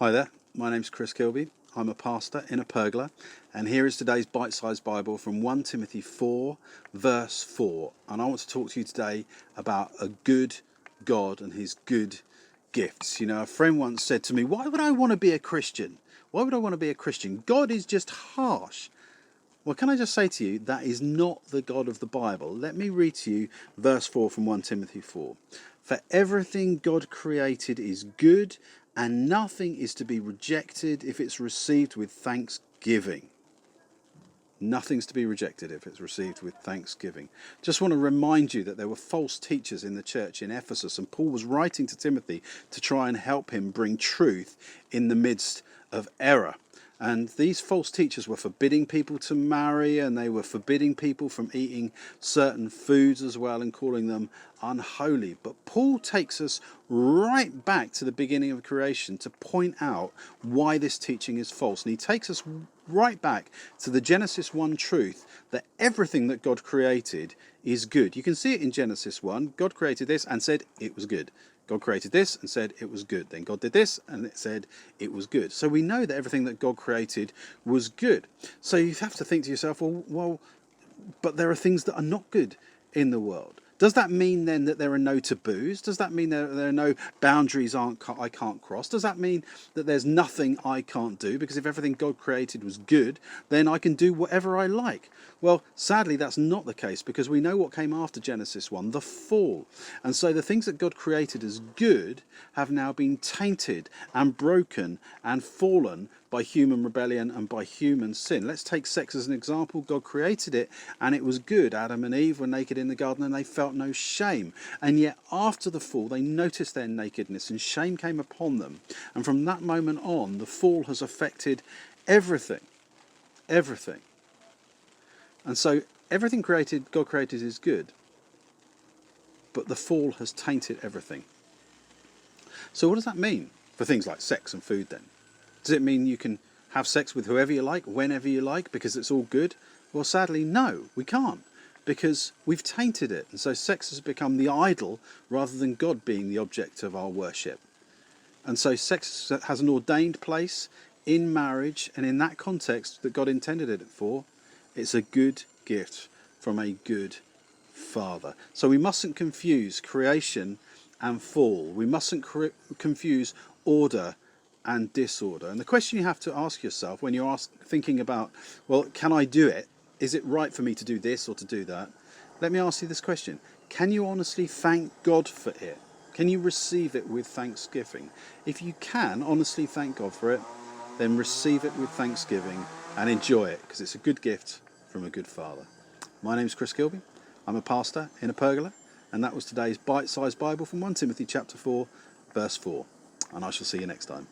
Hi there, my name's Chris Kilby. I'm a pastor in a pergola, and here is today's bite-sized Bible from 1 Timothy 4, verse 4. And I want to talk to you today about a good God and his good gifts. You know, a friend once said to me, why would I want to be a Christian? Why would I want to be a Christian? God is just harsh. Well, can I just say to you, that is not the God of the Bible. Let me read to you verse 4 from 1 Timothy 4. For everything God created is good, and nothing is to be rejected if it's received with thanksgiving. Nothing's to be rejected if it's received with thanksgiving. Just want to remind you that there were false teachers in the church in Ephesus, and Paul was writing to Timothy to try and help him bring truth in the midst of error. And these false teachers were forbidding people to marry, and they were forbidding people from eating certain foods as well, and calling them unholy. But Paul takes us right back to the beginning of creation to point out why this teaching is false. And he takes us right back to the Genesis 1 truth that everything that God created is good. You can see it in Genesis 1. God created this and said it was good. God created this and said it was good. Then God did this and it said it was good. So we know that everything that God created was good. So you have to think to yourself, well, but there are things that are not good in the world. Does that mean then that there are no taboos? Does that mean that there are no boundaries I can't cross? Does that mean that there's nothing I can't do? Because if everything God created was good, then I can do whatever I like. Well, sadly, that's not the case, because we know what came after Genesis 1, the fall. And so the things that God created as good have now been tainted and broken and fallen by human rebellion and by human sin. Let's take sex as an example. God created it and it was good. Adam and Eve were naked in the garden and they felt no shame. And yet after the fall, they noticed their nakedness and shame came upon them. And from that moment on, the fall has affected everything. Everything. And so everything God created is good. But the fall has tainted everything. So what does that mean for things like sex and food then? Does it mean you can have sex with whoever you like, whenever you like, because it's all good? Well, sadly, no, we can't, because we've tainted it. And so sex has become the idol rather than God being the object of our worship. And so sex has an ordained place in marriage, and in that context that God intended it for, it's a good gift from a good Father. So we mustn't confuse creation and fall. We mustn't confuse order and disorder. And the question you have to ask yourself when you're thinking about, well, can I do it? Is it right for me to do this or to do that? Let me ask you this question. Can you honestly thank God for it? Can you receive it with thanksgiving? If you can honestly thank God for it, then receive it with thanksgiving and enjoy it, because it's a good gift from a good Father. My name's Chris Kilby. I'm a pastor in a pergola, and that was today's bite-sized Bible from 1 Timothy chapter 4, verse 4. And I shall see you next time.